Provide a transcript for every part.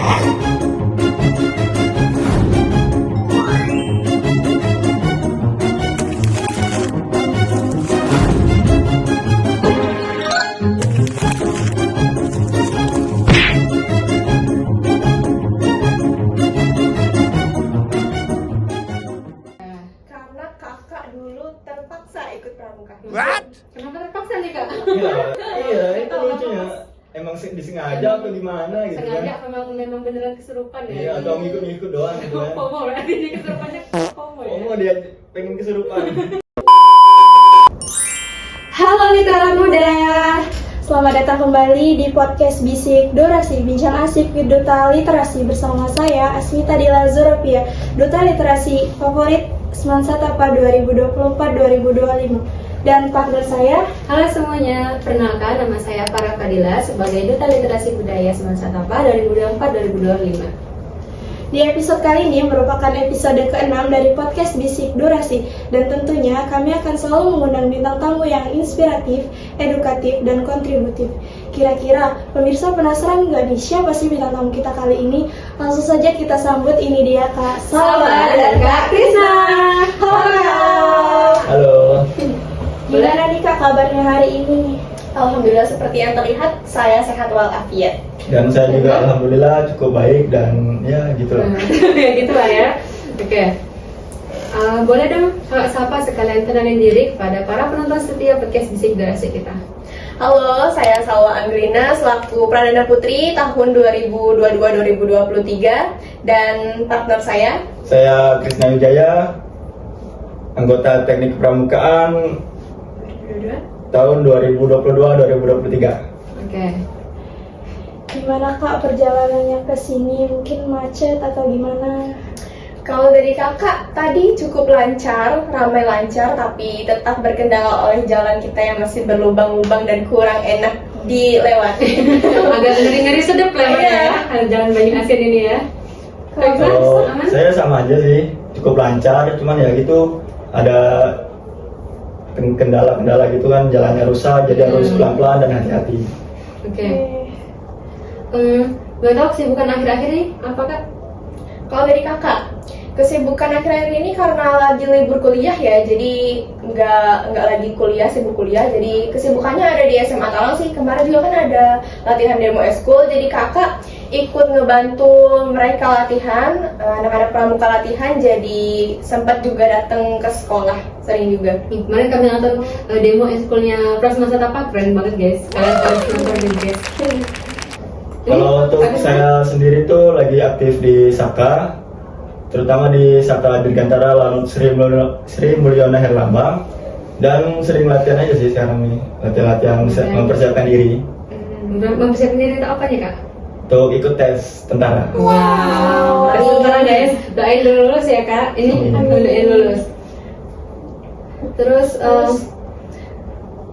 Karena kakak dulu terpaksa ikut pramuka. What? Kenapa terpaksa nih kak? Iya, itu lucunya. Emang disengaja atau gimana gitu Sengaja kan? memang beneran kesurupan ya? Iya, atau ngikut-ngikut doang gitu kan? FOMO berarti ini kesurupannya FOMO ya? Oh, dia pengen kesurupan. Halo Literal Muda, selamat datang kembali di podcast Bisik Durasi, bincang asik with Duta Literasi bersama saya Asmita Dila Zuropia, Duta Literasi favorit Semansa Tapa 2024-2025. Dan partner saya. Halo semuanya, perkenalkan nama saya Farah Fadila sebagai Duta Literasi Budaya Semansa Tapa 2024-2025. Di episode kali ini merupakan episode ke-6 dari podcast Bisik Durasi. Dan tentunya kami akan selalu mengundang bintang tamu yang inspiratif, edukatif, dan kontributif. Kira-kira pemirsa penasaran nggak nih siapa sih bintang tamu kita kali ini? Langsung saja kita sambut, ini dia Kak Salwa dan Kak Krisna. Halo. Halo. Gimana nih Kak kabarnya hari ini? Alhamdulillah seperti yang terlihat saya sehat walafiat. Dan saya juga alhamdulillah cukup baik dan ya gitu lah. Ya gitu lah ya. Oke. Boleh dong sapa sekalian kenalin diri kepada para penonton setia podcast Bisik Durasi kita. Halo, saya Salwa Anggrina selaku Pradana Putri tahun 2022-2023 dan partner saya Saya Krisna Wijaya, anggota Teknik Pramukaan tahun 2022-2023. Oke. Gimana Kak perjalanannya ke sini? Mungkin macet atau gimana? Kalau dari kakak tadi cukup lancar, ramai lancar, tapi tetap berkendala oleh jalan kita yang masih berlubang-lubang dan kurang enak dilewati. Agak ngeri-ngeri sedep lah ya, jalan Banyu Asin ini ya. Kalau Aman? saya sama aja sih, cukup lancar, cuman ya gitu ada kendala-kendala gitu kan, jalannya rusak, jadi harus pelan-pelan dan hati-hati. Oke. Gak tau kesibukan akhir-akhir ini apa Kak? Kalau dari kakak, kesibukan akhir-akhir ini karena lagi libur kuliah ya, jadi nggak lagi kuliah, sibuk kuliah, jadi kesibukannya ada di SMA Talang sih. Kemarin juga kan ada latihan demo eskul, jadi kakak ikut ngebantu mereka latihan, anak-anak pramuka latihan, jadi sempat juga datang ke sekolah, sering juga. Kemarin kami nonton demo eskulnya Prasmasa Tapa, keren banget guys. Kalian harus nonton guys. Kalau untuk saya sendiri tuh lagi aktif di Saka, terutama di Saka Dirgantara Lanut Sri Mulyana Herlambang, dan sering latihan aja sih sekarang ini, latihan mempersiapkan diri. Mempersiapkan diri untuk apa nih Kak? Untuk ikut tes tentara. Wow. Tes tentara guys, doain lulus ya Kak. Ini doain lulus. Terus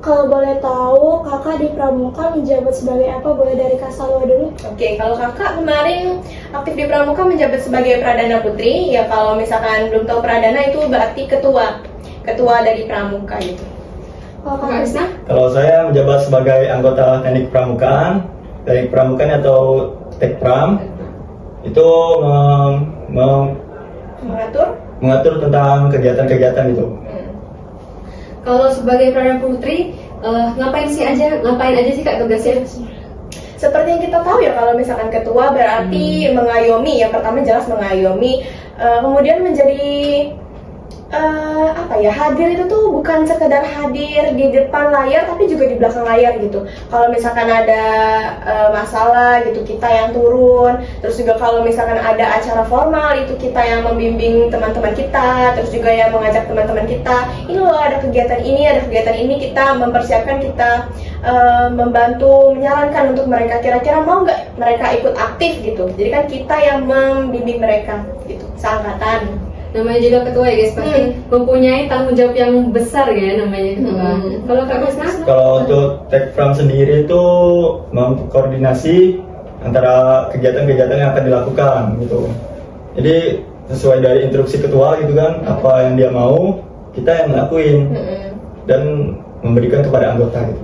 kalau boleh tahu, kakak di Pramuka menjabat sebagai apa? Boleh dari Kak Salwa dulu? Oke, kalau kakak kemarin aktif di Pramuka menjabat sebagai Pradana Putri, ya kalau misalkan belum tahu Pradana itu berarti ketua dari Pramuka gitu. Kalau Kak Krisna? Kalau saya menjabat sebagai anggota Teknik Pramukaan atau Tekpram, itu mengatur tentang kegiatan-kegiatan itu. kalau sebagai Pradana Putri, ngapain aja sih Kak tugasnya? Seperti yang kita tahu ya, kalau misalkan ketua berarti mengayomi, yang pertama jelas mengayomi, kemudian menjadi hadir itu tuh bukan sekedar hadir di depan layar tapi juga di belakang layar gitu. Kalau misalkan ada masalah gitu kita yang turun, terus juga kalau misalkan ada acara formal itu kita yang membimbing teman-teman kita, terus juga yang mengajak teman-teman kita, ini loh ada kegiatan ini, kita mempersiapkan, kita membantu menyarankan untuk mereka kira-kira mau nggak mereka ikut aktif gitu. Jadi kan kita yang membimbing mereka gitu, seangkatan. Namanya juga ketua ya guys, pasti mempunyai tanggung jawab yang besar ya namanya ketua. Kalau Kak Krisna? Kalau untuk Tekpram sendiri itu mengkoordinasi antara kegiatan-kegiatan yang akan dilakukan gitu. Jadi sesuai dari instruksi ketua gitu kan, apa yang dia mau kita yang ngelakuin dan memberikan kepada anggota gitu.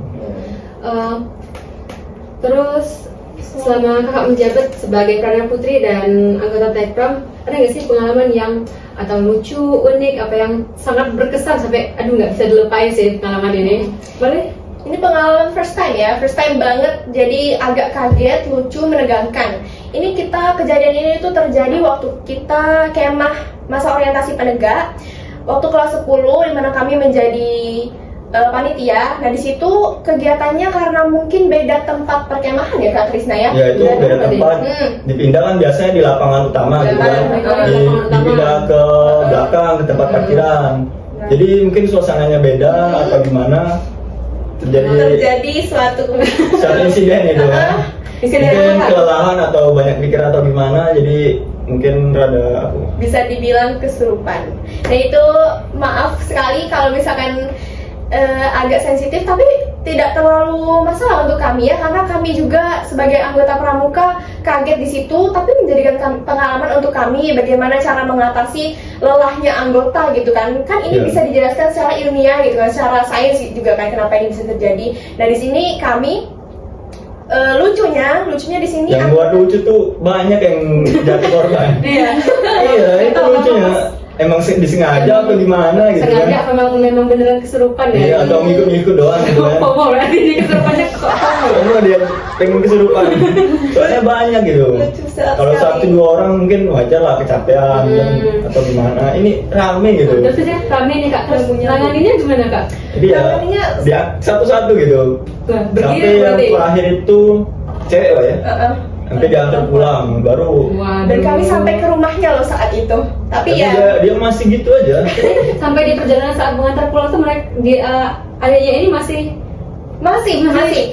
Terus selama kakak menjabat sebagai Perdana Putri dan anggota Tekpram, ada nggak sih pengalaman yang atau lucu, unik, apa yang sangat berkesan sampai aduh nggak bisa dilupain sih pengalaman ini? Boleh? Ini pengalaman first time banget, jadi agak kaget, lucu, menegangkan. Ini kejadian ini tuh terjadi waktu kita kemah masa orientasi penegak, waktu kelas 10, di mana kami menjadi panitia. Nah di situ kegiatannya karena mungkin beda tempat perkemahan ya Kak Krisna ya. Ya itu beda tempat. Dipindah kan biasanya di lapangan utama gitu kan. Dipindah ke belakang ke tempat parkiran. Jadi mungkin suasananya beda atau gimana. Terjadi suatu insiden itu kan. Mungkin kelelahan atau banyak pikir atau gimana, jadi mungkin rada bisa dibilang kesurupan. Nah itu maaf sekali kalau misalkan agak sensitif, tapi tidak terlalu masalah untuk kami ya, karena kami juga sebagai anggota pramuka kaget di situ, tapi menjadikan pengalaman untuk kami bagaimana cara mengatasi lelahnya anggota gitu kan. Kan ini bisa dijelaskan secara ilmiah gitu kan, secara sains juga kan kenapa ini bisa terjadi. Nah di sini kami lucunya di sini yang buat lucu tuh banyak yang jatuh korban. Iya itu lucunya. Emang disengaja atau gimana gitu kan? Sengaja memang beneran kesurupan ya? Iya, atau ngikut-ngikut doang gitu kan? Oh, berarti dia kesurupannya kok? Karena dia pengen kesurupan. Soalnya banyak gitu. Kalau 1-2 orang mungkin wajar lah kecapean atau gimana. Ini rame gitu. Terus ya rame nih Kak. Terus nanganinnya gimana Kak? Jadi ya dia satu-satu gitu. Sampai yang terakhir itu cewek lah ya. Sampai diantar pulang baru. Dan kami sampai ke rumahnya loh saat itu. Tapi ya dia masih gitu aja. Sampai di perjalanan saat mengantar pulang tuh mereka adanya ini masih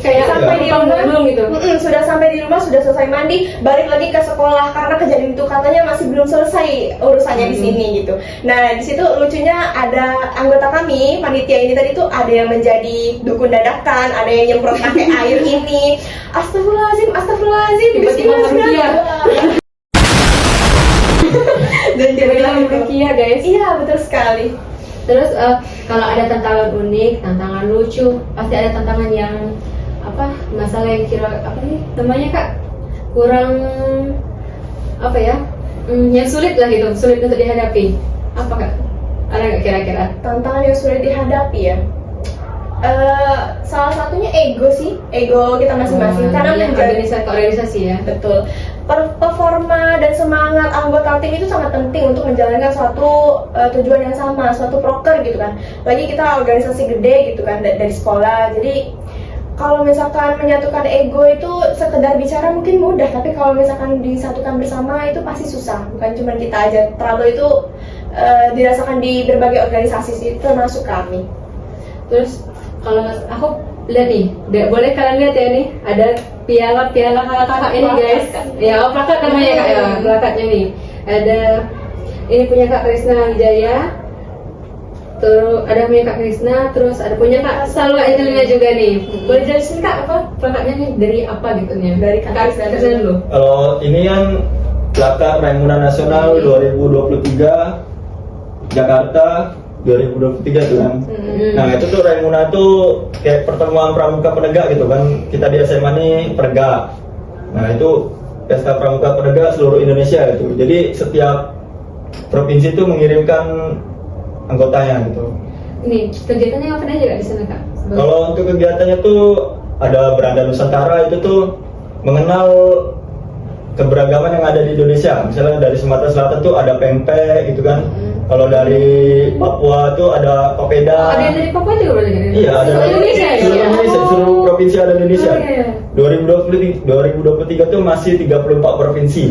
kayak sampai di rumah belum gitu. Sudah sampai di rumah, sudah selesai mandi, balik lagi ke sekolah karena kejadian itu katanya masih belum selesai urusannya di sini gitu. Nah di situ lucunya ada anggota kami panitia ini tadi tuh ada yang menjadi dukun dadakan, ada yang nyemprot pakai air ini. Astagfirullahaladzim, Tiba-tiba meruqyah. Dan dia bilang meruqyah guys. Iya betul sekali. Terus kalau ada tantangan unik, tantangan lucu, pasti ada tantangan yang masalah yang namanya Kak kurang yang sulit lah gitu, sulit untuk dihadapi. Apa Kak? Ada nggak kira-kira? Tantangan yang sulit dihadapi ya? Salah satunya ego kita masing-masing karena menjadi organisasi ya. Betul. Performa dan semangat anggota tim itu sangat penting untuk menjalankan suatu tujuan yang sama, suatu proker gitu kan. Lagi kita organisasi gede gitu kan dari sekolah. Jadi kalau misalkan menyatukan ego itu sekedar bicara mungkin mudah, tapi kalau misalkan disatukan bersama itu pasti susah. Bukan cuma kita aja. Trouble itu dirasakan di berbagai organisasi sih, termasuk kami. Terus kalau aku lihat nih, boleh kalian lihat ya nih, ada piala kakak ini guys. Ya, plakat namanya Kak ya, plakatnya nih. Ada ini punya Kak Krisna Wijaya. Terus ada punya Kak Krisna, terus ada punya Kak Salwa Angelina juga nih. Boleh jelasin Kak apa plakatnya nih dari apa gitu nya? Dari Kak Krisna dulu. Kalau ini yang plakat Raimuna Nasional 2023 Jakarta 2023 tuh kan. Nah itu tuh Raimuna tuh kayak pertemuan pramuka penegak gitu kan. Kita di SMA nih penegak. Nah itu pesta pramuka penegak seluruh Indonesia gitu. Jadi setiap provinsi itu mengirimkan anggotanya gitu. Ini kegiatannya apa aja Kak di sana Kak? Kalau untuk kegiatannya tuh ada Beranda Nusantara, itu tuh mengenal keberagaman yang ada di Indonesia. Misalnya dari Sumatera Selatan tuh ada pempek gitu kan. Kalau dari Papua tuh ada kopeda. Oh, ada yang dari Papua juga berarti? Iya, ada seluruh Indonesia ya? Seluruh Indonesia, seluruh provinsi ada di Indonesia. Oh, iya. 2023 tuh masih 34 provinsi.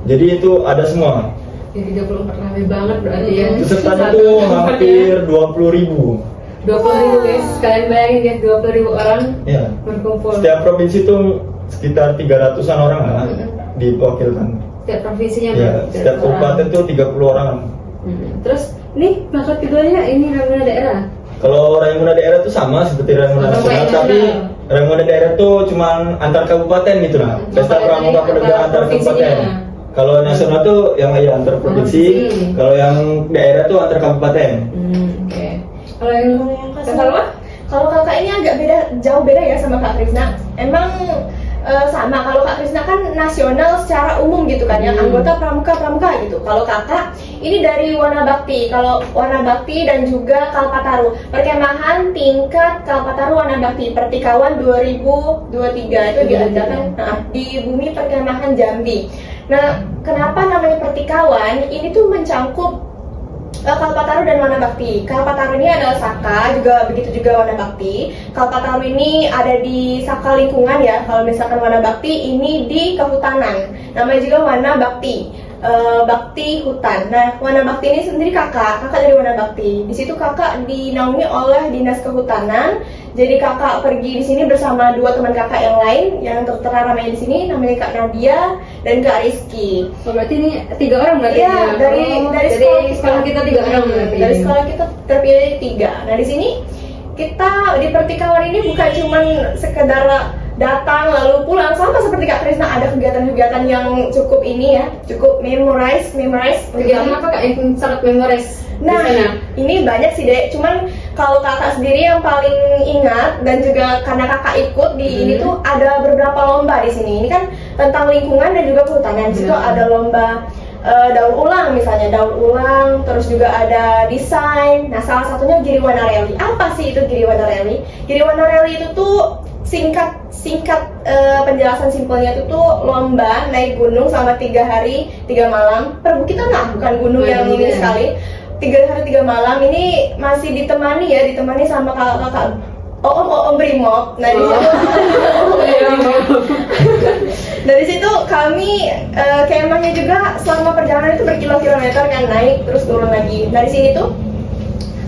Jadi itu ada semua. Ya 34 rame banget berarti ya. Pesertanya tuh hampir 20.000. 20.000 guys, kalian bayangin ya 20.000 orang Iya. berkumpul. Setiap provinsi tuh sekitar 300-an orang lah diwakilkan. Setiap provinsinya Ya, setiap kabupaten tuh 30 orang. Terus ini plakat keduanya ini Raimuna daerah. Kalau Raimuna daerah tuh sama seperti Raimuna nasional, tapi Raimuna daerah tuh cuman antar kabupaten gitu lah. Pesta pramuka penegak antar kabupaten. Kalau nasional tuh yang antar provinsi, kalau yang daerah tuh antar kabupaten. Oke. Kalau yang Kalau kakak ini agak jauh beda ya sama Kak Krisna. Emang sama. Kalau Kak Krisna kan nasional secara umum gitu kan, yang anggota pramuka gitu. Kalau Kakak ini dari Wana Bakti. Kalau Wana Bakti dan juga Kalpataru, perkemahan tingkat Kalpataru Wana Bakti Pertikawan 2023 itu diadakan di Bumi Perkemahan Jambi. Nah, kenapa namanya Pertikawan? Ini tuh mencangkup Kalpataru dan Wana Bakti. Kalpataru ini adalah Saka, juga begitu juga Wana Bakti. Kalpataru ini ada di Saka lingkungan ya. Kalau misalkan Wana Bakti ini di kehutanan. Namanya juga Wana Bakti. Bakti hutan. Nah, Wana Bakti ini sendiri kakak dari Wana Bakti. Di situ kakak dinaungi oleh Dinas Kehutanan. Jadi kakak pergi di sini bersama 2 teman kakak yang lain yang tertera namanya di sini, namanya Kak Nadia dan Kak Rizky. Oh, berarti ini 3 orang berarti? Iya, dari sekolah kita 3 orang berarti. Dari sekolah kita terpilih 3. Nah, di sini kita di Pertikawan ini bukan cuman sekedar datang lalu pulang, sama seperti Kak Krisna, ada kegiatan-kegiatan yang cukup ini ya, cukup memorize. Kegiatan apa Kak yang sangat memorize? Nah, ini banyak sih Dek, cuman kalau kakak sendiri yang paling ingat dan juga karena kakak ikut di ini tuh ada beberapa lomba di sini. Ini kan tentang lingkungan dan juga kehutanan. Di situ ada lomba daur ulang misalnya, daur ulang, terus juga ada desain. Nah, salah satunya Giriwana Rally. Apa sih itu Giriwana Rally? Giriwana Rally itu tuh singkat penjelasan simpelnya itu tuh lomba naik gunung selama 3 hari 3 malam. Perbukitan lah, bukan gunung yang ini sekali. 3 hari 3 malam ini masih ditemani sama kakak Om Brimob. Nah, di situ dari situ kami kemahnya juga selama perjalanan itu berkilo-kilometer kan, naik terus turun lagi. Nah, di sini tuh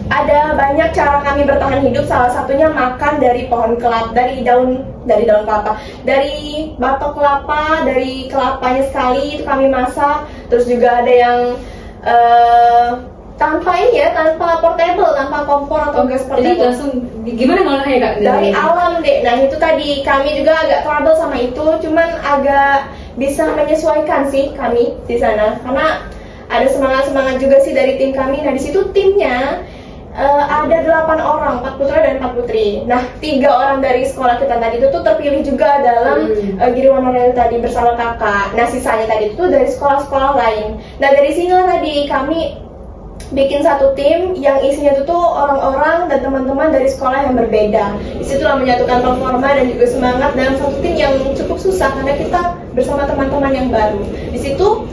ada banyak cara kami bertahan hidup. Salah satunya makan dari pohon kelapa, dari daun kelapa, dari batok kelapa, dari kelapanya sekali itu kami masak. Terus juga ada yang tanpa portable, tanpa kompor atau gas portable. Jadi langsung gimana ngolahnya Kak? Dari alam Dek. Nah, itu tadi kami juga agak trouble sama itu, cuman agak bisa menyesuaikan sih kami di sana, karena ada semangat juga sih dari tim kami. Nah, di situ timnya ada 8 orang, 4 putra dan 4 putri. Nah, 3 orang dari sekolah kita tadi itu tuh terpilih juga dalam Giriwana Rally tadi bersama kakak. Nah, sisanya tadi itu dari sekolah-sekolah lain. Nah, dari sini tadi kami bikin satu tim yang isinya itu tuh orang-orang dan teman-teman dari sekolah yang berbeda. Disitulah menyatukan performa dan juga semangat dalam satu tim yang cukup susah karena kita bersama teman-teman yang baru. Di situ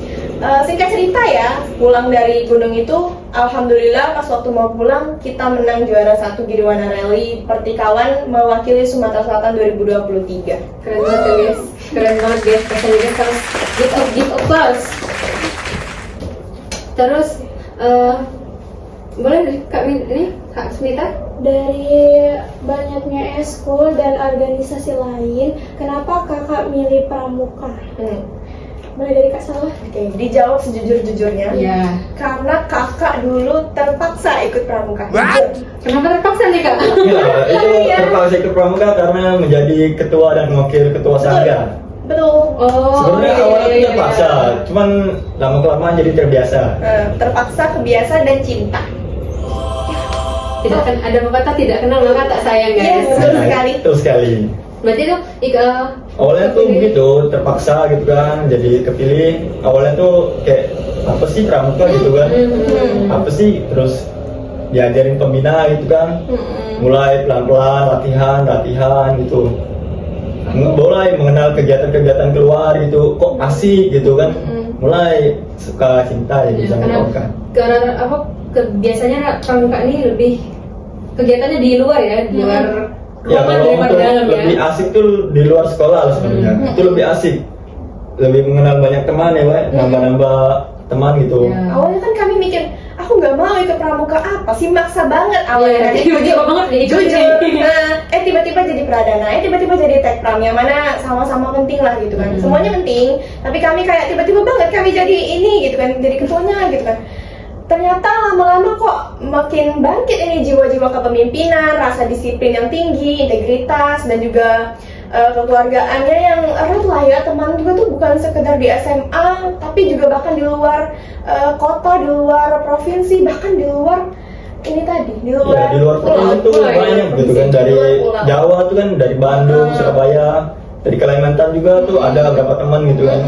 singkat cerita ya, pulang dari gunung itu, alhamdulillah pas waktu mau pulang kita menang juara 1 Giriwana Rally Pertikawan mewakili Sumatera Selatan 2023. Keren banget ya guys, keren banget guys. Rasanya guys harus give applause. Terus boleh dari Kak Smita? Dari banyaknya eskul dan organisasi lain, kenapa kakak milih pramuka? Mulai dari Kak Salwa. Oke, dijawab sejujur-jujurnya. Iya. Karena kakak dulu terpaksa ikut pramuka. Kenapa terpaksa nih Kak? Itu terpaksa ikut pramuka karena menjadi ketua dan wakil ketua sangga. Betul. Sebenarnya awalnya iya. terpaksa, cuman lama-kelamaan jadi terbiasa. Terpaksa, kebiasa dan cinta. Tidak kan ada pepatah tidak kenal maka tak sayang guys. Yes. Betul sekali. Betul sekali. Berarti tuh Awalnya tuh begitu, terpaksa gitu kan, jadi kepilih. Awalnya tuh kayak apa sih pramuka gitu kan? Apa sih? Terus diajarin pembina gitu kan. Mulai pelan-pelan latihan gitu. Mulai mengenal kegiatan-kegiatan keluar gitu, kok asik gitu kan. Mulai suka cinta jadi sama pramuka. Karena biasanya pramuka ini lebih kegiatannya di luar ya, di luar Ya ruangan kalau daripada untuk dalam lebih ya. asik tuh di luar sekolah lah sebenarnya. Itu lebih asik, lebih mengenal banyak teman ya, Pak. Nambah-nambah teman gitu. Ya. Awalnya kan kami mikir, aku nggak mau ikut pramuka, apa sih, maksa banget awalnya. Tiba-tiba banget nih Jujur. Nah, tiba-tiba jadi pradana, tiba-tiba jadi tekpram, yang mana sama-sama penting lah gitu kan. Semuanya penting, tapi kami kayak tiba-tiba banget kami jadi ini gitu kan, jadi ketuanya gitu kan. Ternyata lama-lama kok makin bangkit ini jiwa-jiwa kepemimpinan, rasa disiplin yang tinggi, integritas, dan juga kekeluargaannya yang erat lah ya. Teman juga tuh bukan sekedar di SMA, tapi juga bahkan di luar kota, di luar provinsi, bahkan di luar ini tadi, di luar, Ya, di luar provinsi tuh banyak gitu kan, dari Jawa tuh kan, dari Bandung, Surabaya, dari Kalimantan juga tuh ada beberapa teman gitu kan.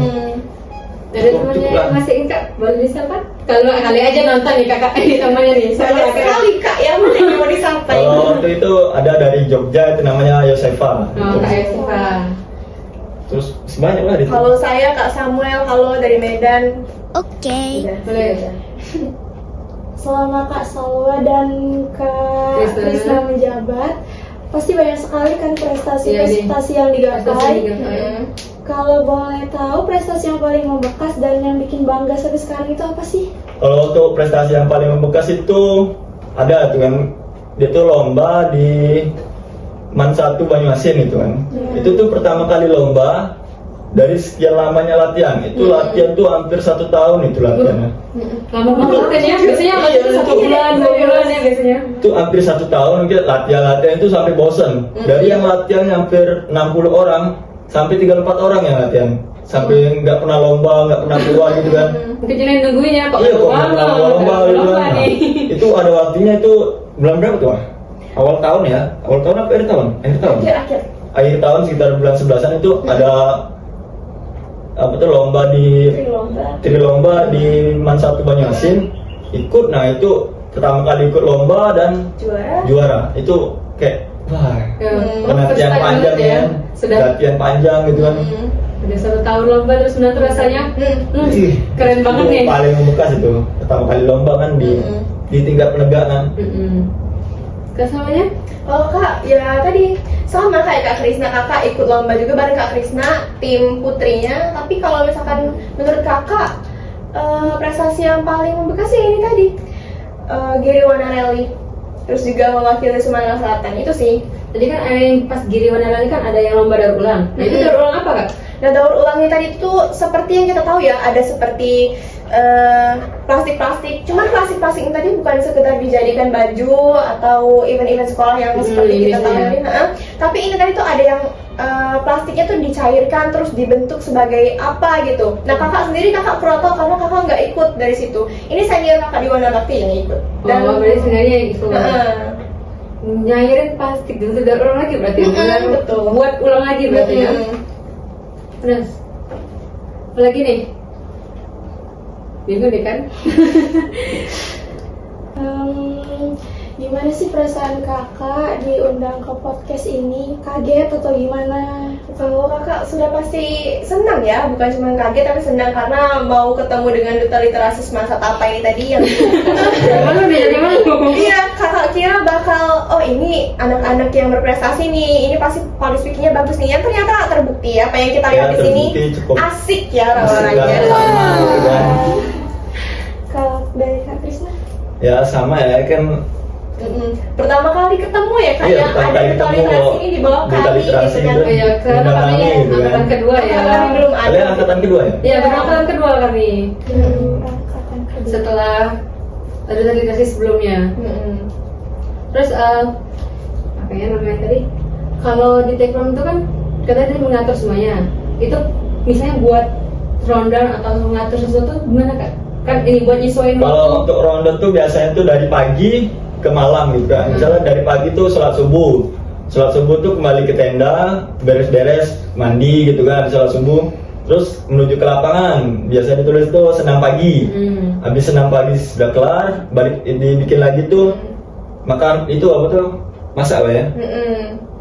Ada temannya yang masih Kak, boleh disapa? Kalau kali aja nonton nih kakak ini temannya nih. Banyak sekali kak yang mana yang mau disapa Kalau ini. waktu itu ada dari Jogja itu namanya Yosefa. Oh, Kak Yosefa. Terus sebanyak lah di situ. Halo saya Kak Samuel, halo dari Medan. Oke. Udah, Boleh. udah. Selama Kak Salwa dan Kak Krisna menjabat, pasti banyak sekali kan prestasi-prestasi yang digapai. Kalau boleh tahu prestasi yang paling membekas dan yang bikin bangga sampai sekarang itu apa sih? Kalau untuk prestasi yang paling membekas itu ada tuh kan, dia tuh lomba di Man 1 Banyuasin itu kan. Itu tuh pertama kali lomba dari sekian lamanya latihan. Itu latihan tuh hampir 1 tahun itu latihannya. Lama banget kan ya? Biasanya latihan 1 bulan, 2 bulan ya biasanya. Itu hampir 1 tahun kita latihan itu sampai bosen. Dari yang latihan hampir 60 orang sampai 34 orang yang latihan. Sampai nggak pernah lomba, nggak pernah keluar gitu kan. Mungkin jadi nungguin ya kok. Iya kok nggak pernah lomba gitu lomba kan. nih. Itu ada waktunya itu bulan berapa tuh? Awal tahun ya? Awal tahun apa akhir tahun? Akhir tahun. Akhir. Akhir tahun sekitar bulan 11-an itu ada apa tuh lomba di Trilomba di Man 1 Banyuasin. Ikut, nah itu pertama kali ikut lomba dan juara. Itu kayak wah, latihan panjang ya, Sudah latihan panjang gitu kan. udah 1 tahun lomba terus menang tuh rasanya. Ih, Keren banget itu nih. paling membekas itu pertama kali lomba kan di tingkat penegakan. Kesamanya? Oh kak, ya tadi sama kayak Kak Krisna, kakak ikut lomba juga bareng Kak Krisna, tim putrinya. Tapi kalau misalkan menurut kakak, prestasi yang paling membekas ya ini tadi, Giri Wana Rally, terus juga mewakili Sumatera Selatan itu sih. Tadi kan ada yang pas Giri Wana Rally kan ada yang lomba daur ulang. Nah itu daur ulang apa kak? Nah daur ulangnya tadi itu seperti yang kita tahu ya, ada seperti plastik-plastik. Cuman plastik-plastik ini tadi bukan sekedar dijadikan baju atau event-event sekolah yang seperti kita tahu ini. Tapi ini tadi tuh ada yang plastiknya tuh dicairkan terus dibentuk sebagai apa gitu. Nah kakak sendiri kakak kurang tahu karena kakak nggak ikut dari situ. Ini senior kakak di Wana Bakti yang ikut. Oh, berarti sebenarnya itu nyairin plastik dan daur ulang lagi berarti. Betul. Buat ulang lagi berarti ya. Terus apa lagi nih? Bingung deh kan? Gimana sih perasaan kakak diundang ke podcast ini? Kaget atau gimana? Kalau kakak sudah pasti senang ya, bukan cuma kaget tapi senang karena mau ketemu dengan duta literasi semasa tapa ini tadi yang Mana nih? Dari mana? iya kakak kira bakal oh ini anak-anak yang berprestasi nih, ini pasti public speakingnya bagus nih. Yang ternyata terbukti apa yang kita lihat di sini cukup asik ya asik orang-orangnya. banget, gitu kan. Kalau dari Kak Krisna? Ya sama ya kan. Pertama kali ketemu ya kak, Iya, yang pertama ada kali duta ketemu literasi ini di bawah duta kami literasi gitu kan. itu. Ya, karena Undang kami kami gitu kan. angkatan kedua ya. Kami belum ada. Kalian angkatan kedua ya? Iya, angkatan kedua kami. Angkatan kedua. Setelah ada literasi sebelumnya. Terus apa ya namanya tadi? Kalau di taekwondo itu kan katanya tadi mengatur semuanya. Itu misalnya buat rundown atau mengatur sesuatu gimana kak? Kan ini buat nyesuaiin waktu. Kalau untuk ronde tuh biasanya tuh dari pagi ke malam gitu kan. Misalnya dari pagi tuh sholat subuh. Sholat subuh tuh kembali ke tenda, beres-beres, mandi gitu kan, sholat subuh. Terus menuju ke lapangan. Biasanya ditulis tuh senam pagi. Habis senam pagi sudah kelar, balik dibikin lagi tuh makan itu apa tuh? Masak lah ya.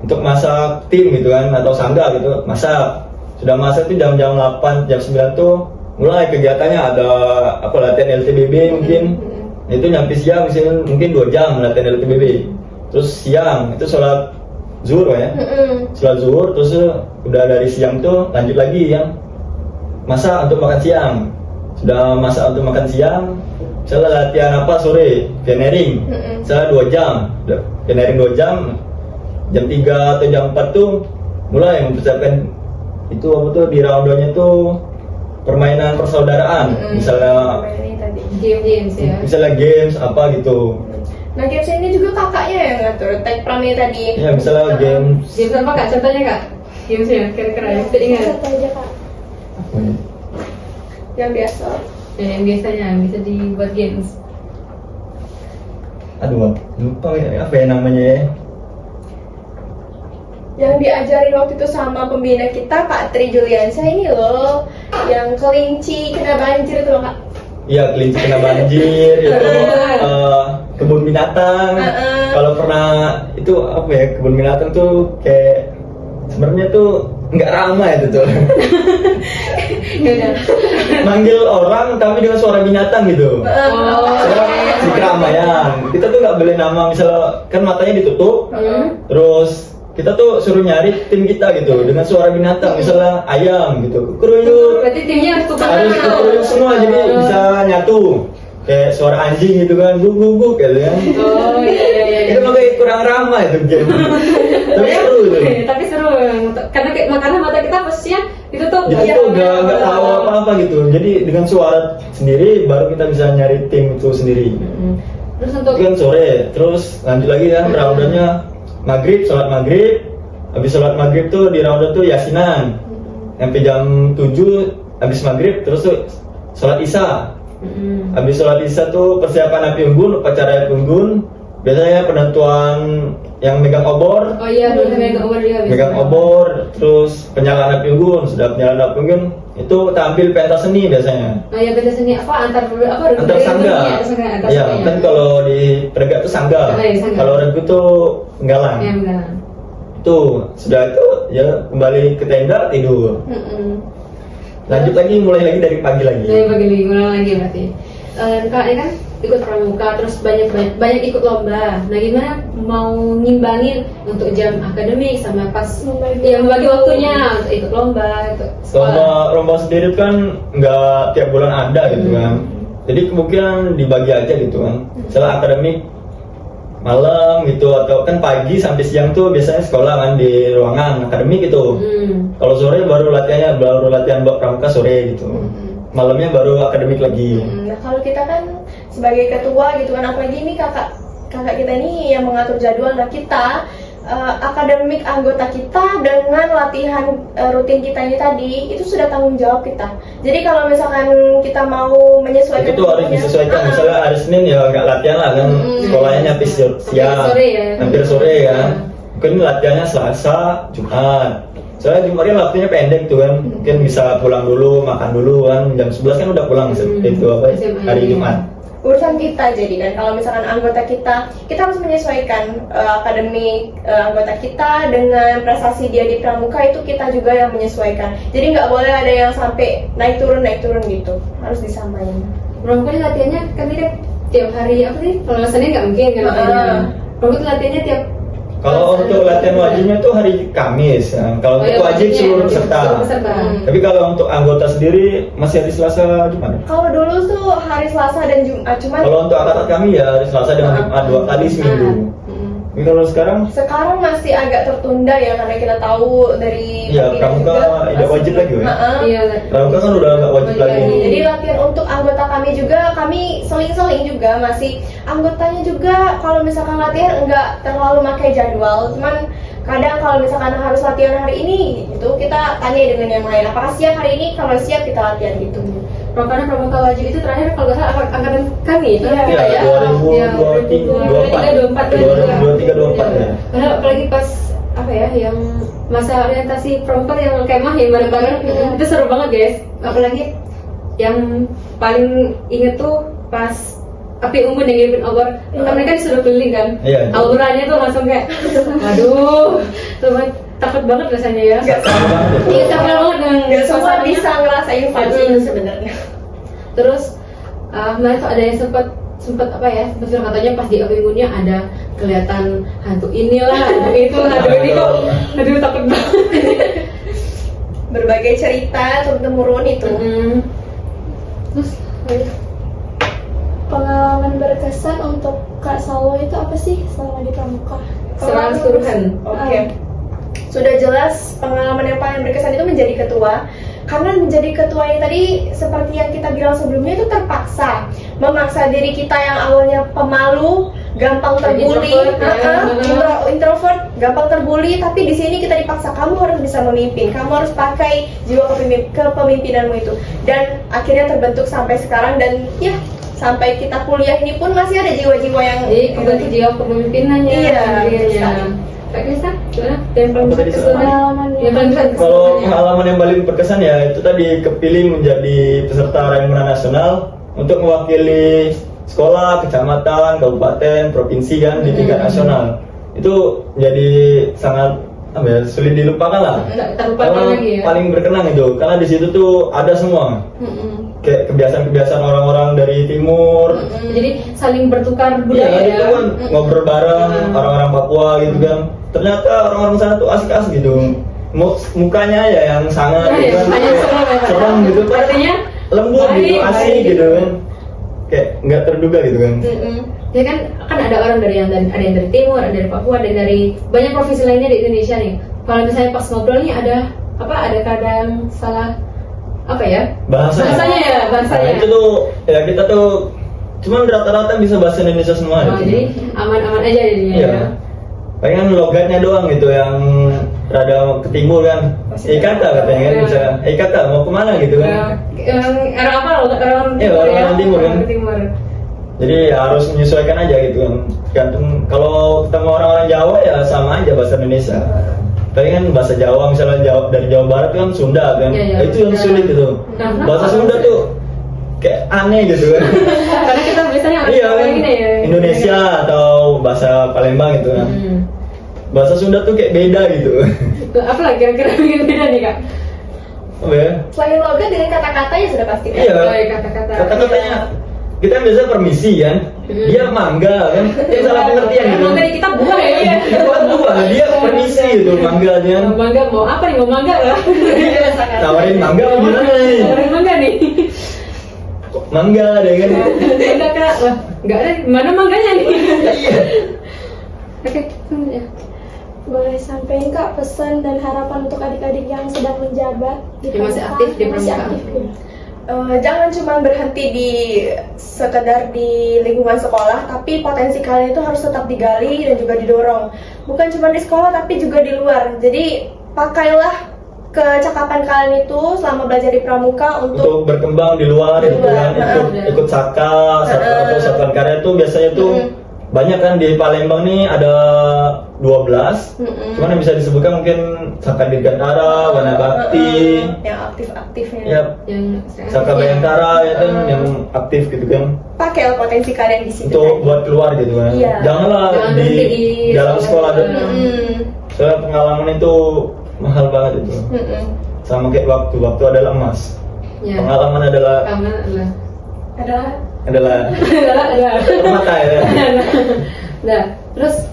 Untuk masak tim gitu kan atau sangga gitu, masak. Sudah masak tuh jam-jam 8, jam 9 tuh mulai kegiatannya ada apa latihan LTBB mungkin. Itu nyampe siang misalnya mungkin 2 jam latihan LTBB. Terus siang itu sholat zuhur ya. Sholat zuhur terus udah dari siang tuh lanjut lagi yang masak untuk makan siang. Sudah masak untuk makan siang, misalnya latihan apa sore, pianering. Misalnya 2 jam, pianering 2 jam. Jam 3 atau jam 4 tuh mulai mempersiapkan itu apa tuh di roundnya tuh permainan persaudaraan. Misalnya Games ya. misalnya games apa gitu. Nah games ini juga kakaknya yang ngatur tag pramnya tadi. Ya misalnya games Games apa kak? Contohnya kak? Gamesnya kira-kira yang bisa ingat. Satu aja Kak. apa ya? Yang biasa. Ya, yang biasanya bisa dibuat games. Aduh lupa ya apa ya namanya ya. yang diajarin waktu itu sama pembina kita Pak Tri Juliansyah ini loh, yang kelinci kena banjir itu loh Kak. Iya, kelinci kena banjir itu kebun binatang. Kalau pernah itu apa ya, kebun binatang tuh kayak sebenarnya tuh nggak ramah itu tuh. Manggil orang tapi dengan suara binatang gitu. Di keramaian. Kita tuh nggak boleh nama, misalnya kan matanya ditutup, terus kita tuh suruh nyari tim kita gitu dengan suara binatang, misalnya ayam gitu, kukuruyuk. Berarti timnya harus tukar. Harus kukuruyuk semua, jadi bisa nyatu. Kayak suara anjing gitu kan, guguk gitu kan. Oh iya. Itu makanya kurang ramah itu game. Tapi seru itu. Tapi seru, karena mata kita posisinya ditutup. Jadi tuh nggak tahu apa-apa gitu. Jadi dengan suara sendiri baru kita bisa nyari tim itu sendiri. Terus untuk Itu kan sore, terus lanjut lagi kan raundannya maghrib, sholat maghrib. Habis sholat maghrib tuh di raundan tuh yasinan. Sampai jam 7 habis maghrib, terus tuh sholat isya. Habis sholat isya tuh persiapan api unggun, upacara api unggun. Biasanya penentuan yang megang obor. oh iya, belum megang obor juga. Megang obor, terus penyalaan api unggun. Sudah penyalaan api unggun, itu tampil pentas seni biasanya. Oh iya, beda seni apa antar Antar sangga. Iya, kan kalau di Peregak itu sangga. Oh, iya, sangga. Kalau Regu itu penggalang. Ya, enggak. Tuh, sudah itu ya kembali ke tenda tidur. Lanjut lagi, mulai lagi dari pagi lagi. Dari pagi lagi, ngulang lagi berarti. Kak ini kan ikut pramuka, terus banyak ikut lomba. Nah gimana mau ngimbangin untuk jam akademik sama pas membagi waktunya untuk ikut lomba, untuk sekolah. Lomba sendiri kan nggak tiap bulan ada gitu kan. Jadi kemungkinan dibagi aja gitu kan. Setelah akademik malam gitu, atau kan pagi sampai siang tuh biasanya sekolah kan di ruangan akademik gitu. Kalau sore baru latihan buat pramuka sore gitu. Malamnya baru akademik lagi. Nah kalau kita kan sebagai ketua gitu kan, apalagi ini kakak kita ini yang mengatur jadwal. Nah kita akademik anggota kita dengan latihan rutin kita ini tadi itu sudah tanggung jawab kita. Jadi kalau misalkan kita mau menyesuaikan, Itu tuh harus disesuaikan. Misalnya hari Senin ya nggak latihan lah kan, sekolahnya nyampe siang, sore ya. hampir sore ya. Mungkin latihannya Selasa, Jumat. Soalnya Jumatnya waktunya pendek tuh kan, mungkin bisa pulang dulu, makan dulu kan, jam 11 kan udah pulang itu apa hari Jumat. urusan kita jadi. Dan kalau misalkan anggota kita harus menyesuaikan akademik anggota kita dengan prestasi dia di pramuka, itu kita juga yang menyesuaikan. Jadi nggak boleh ada yang sampai naik turun gitu, harus disamain. Pramuka ini latihannya kan tidak tiap hari apa sih? Kalau Senin nggak mungkin kan latihannya. Pramuka latihannya tiap. Kalau untuk latihan wajibnya itu hari Kamis ya. Kalau untuk wajib seluruh peserta. Tapi kalau untuk anggota sendiri masih hari Selasa Jumat. Kalau dulu tuh hari Selasa dan Jumat, cuman Kalau untuk angkatan kami ya hari Selasa dan Jumat 2 kali seminggu. Tapi kalau sekarang masih agak tertunda ya, karena kita tahu dari ya pramuka tidak wajib lagi ya. Iya. Pramuka kan udah nggak wajib lagi. Jadi latihan untuk anggota kami juga, kami seling-seling juga masih anggotanya juga. Kalau misalkan latihan nggak terlalu pakai jadwal, cuman kadang kalau misalkan harus latihan hari ini gitu, kita tanya dengan yang lain, apakah siap hari ini? Kalau siap kita latihan gitu. Karena pramuka wajib itu terakhir kalau nggak salah angkatan kami itu Iya, kita ya. 2023-24 ya. Karena apalagi pas apa ya yang masa orientasi pramuka yang kemah ya bareng-bareng itu seru banget guys. Apalagi yang paling inget tuh pas api unggun yang ngirimin obor, karena kan disuruh keliling kan. Iya. Auranya tuh langsung kayak, aduh, teman takut banget rasanya ya. Nggak Iya takut banget dengan Nggak semua suasananya. bisa ngerasain vibes itu sebenarnya. Terus kemarin tuh ada yang sempat apa ya, maksudnya katanya pas di api unggunnya ada kelihatan hantu inilah, hantu itu, hantu ini kok, aduh takut banget. Berbagai cerita turun temurun itu. Terus Pengalaman berkesan untuk Kak Salwa itu apa sih selama di pramuka? secara keseluruhan. Oke. Sudah jelas pengalaman yang paling berkesan itu menjadi ketua. Karena menjadi ketua ini tadi seperti yang kita bilang sebelumnya itu terpaksa, memaksa diri kita yang awalnya pemalu, gampang terbuli, introvert, gampang terbuli, tapi di sini kita dipaksa, kamu harus bisa memimpin, kamu harus pakai jiwa kepemimpinanmu itu. Dan akhirnya terbentuk sampai sekarang, dan ya sampai kita kuliah ini pun masih ada jiwa-jiwa yang Jadi kebentuk jiwa kepemimpinannya. Iya, akhirnya. Kak Krista, gimana? Yang paling Apa tadi, berkesan? Pengalaman Yang paling berkesan. Kalau pengalaman yang paling berkesan ya itu tadi kepilih menjadi peserta Raimuna Nasional untuk mewakili sekolah, kecamatan, kabupaten, provinsi kan di tingkat nasional. Itu jadi sangat apa ya, sulit dilupakan lah. Tak terlupakan Karena lagi ya. paling berkenan itu karena di situ tuh ada semua kayak kebiasaan-kebiasaan orang-orang dari timur. Jadi saling bertukar Iya, budaya itu ya. kan ngobrol bareng orang-orang Papua gitu kan. Ternyata orang-orang sana tuh asik-asik gitu. Mukanya ya yang sangat Nah, gitu ya, kan, hanya kayak serem ya, Pak. serem gitu kan. Artinya Lembut gitu, baik, asik baik. gitu kan. Kayak nggak terduga gitu kan. Ya kan ada orang ada yang dari timur, ada dari Papua, dan dari banyak provinsi lainnya di Indonesia nih. Kalau misalnya pas ngobrol nih ada kadang salah apa ya? Bahasanya ya, bahasanya. Nah, itu tuh ya kita tuh cuman rata-rata bisa bahasa Indonesia semua Oh, gitu. jadi aman-aman aja jadinya. Iya. Ya. Palingan logatnya doang gitu yang rada ke timur kan. Kata katanya kan Iya. bisa. Kata mau kemana gitu kan. Orang apa loh? Orang Iya, orang timur kan. Orang timur. Jadi ya harus menyesuaikan aja gitu kan. Gantung kalau ketemu orang-orang Jawa ya sama aja bahasa Indonesia. Palingan bahasa Jawa misalnya dari Jawa Barat kan Sunda kan. Iya, iya. Itu yang sulit gitu. Nah, Bahasa Sunda tuh kayak aneh gitu kan. Karena kita biasanya Iya kan. gini ya. Indonesia atau bahasa Palembang gitu kan. Bahasa Sunda tuh kayak beda gitu. Apa lah kira-kira bikin beda nih Kak? Apa ya? Selain logat dengan kata-katanya sudah pasti kan? Iya. Oh, iya, kata-kata. Kata-katanya kita kan biasa permisi kan. Dia mangga kan. Dia salah pengertian gitu. Emang tadi kita buah ya iya. Buah, dia permisi gitu mangganya. Mangga mau apa nih? Mau mangga lah. Tawarin mangga apa gimana nih? Orang mangga nih. Mangga deh kan. Mangga Kak. Wah, enggak ada. Mana mangganya nih? Iya. Oke, ya. Boleh sampaikan Kak pesan dan harapan untuk adik-adik yang sedang menjabat di Yang masih pramuka, aktif di yang masih pramuka. aktif, ya. Jangan cuma berhenti di sekedar di lingkungan sekolah, tapi potensi kalian itu harus tetap digali dan juga didorong. Bukan cuma di sekolah, tapi juga di luar. Jadi pakailah kecakapan kalian itu selama belajar di pramuka untuk berkembang di luar Di gitu luar, kan. Ikut saka atau satuan karya tuh biasanya tuh banyak kan di Palembang nih ada 12. Cuman yang bisa disebutkan mungkin Saka Dirgantara, Wana Bakti, yang aktif-aktifnya. ya Yang Saka Bayangkara ya kan yang aktif gitu kan. Pakailah potensi kalian di situ. Untuk buat keluar gitu kan. Iya. Janganlah Jangan di berhenti di dalam sekolah dan soalnya pengalaman itu mahal banget itu. Sama kayak waktu adalah emas. Ya. Pengalaman adalah Adalah adalah permata ya. Nah, terus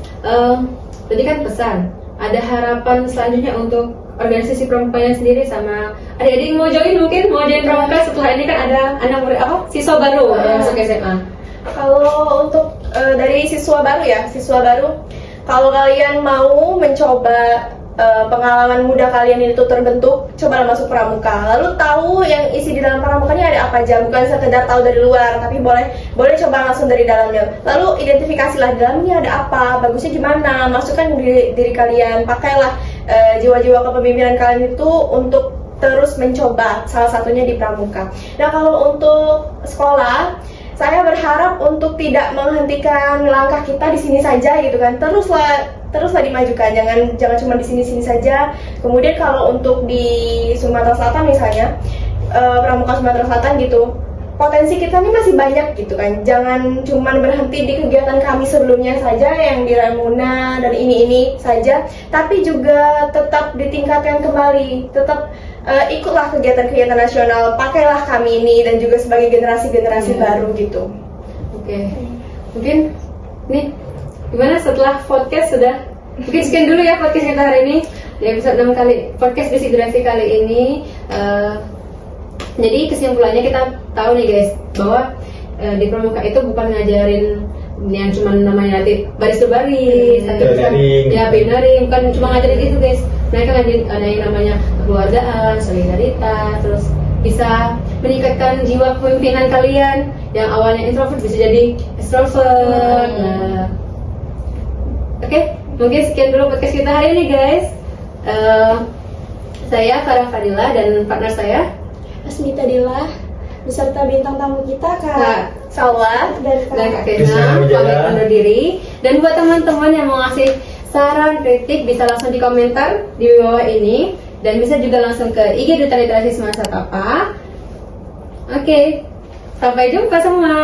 tadi kan pesan, ada harapan selanjutnya untuk organisasi pramukanya sendiri sama adik-adik mau join pramuka setelah ini kan ada anak murid siswa baru yang masuk SMA. Kalau untuk dari siswa baru, kalau kalian mau mencoba pengalaman muda kalian itu terbentuk, cobalah masuk pramuka. Lalu tahu yang isi di dalam pramuka ini ada apa aja, bukan sekedar tahu dari luar, tapi boleh coba langsung dari dalamnya. Lalu identifikasilah dalamnya ada apa, bagusnya gimana, masukkan diri kalian, pakailah jiwa-jiwa kepemimpinan kalian itu untuk terus mencoba, salah satunya di pramuka. Nah kalau untuk sekolah, saya berharap untuk tidak menghentikan langkah kita di sini saja gitu kan, teruslah dimajukan, jangan cuma di sini saja. Kemudian kalau untuk di Sumatera Selatan misalnya, pramuka Sumatera Selatan gitu, potensi kita ini masih banyak gitu kan. Jangan cuma berhenti di kegiatan kami sebelumnya saja yang di Raimuna dan ini saja, tapi juga tetap ditingkatkan kembali, tetap ikutlah kegiatan-kegiatan nasional, pakailah kami ini dan juga sebagai generasi-generasi baru gitu. Oke. Mungkin nih gimana setelah podcast sudah mungkin sekian dulu ya podcast kita hari ini di episode 6 kali podcast Bisik Durasi kali ini. Jadi kesimpulannya kita tahu nih guys bahwa di pramuka itu bukan ngajarin yang cuma namanya baris berbaris, pioneering, bukan cuma ngajarin itu guys. Mereka ada yang namanya kekeluargaan, solidaritas, terus bisa meningkatkan jiwa kepemimpinan kalian yang awalnya introvert bisa jadi extrovert. Nah, oke, mungkin sekian dulu podcast kita hari ini guys. Saya Farah Fadila dan partner saya Asmita Dila beserta bintang tamu kita Kak Salwa dan dan Kak Kak Kena pamit undur diri. Dan buat teman-teman yang mau ngasih saran, kritik bisa langsung di komentar di bawah ini, dan bisa juga langsung ke IG Duta Literasi Semasa Tapa. Oke, sampai jumpa semua.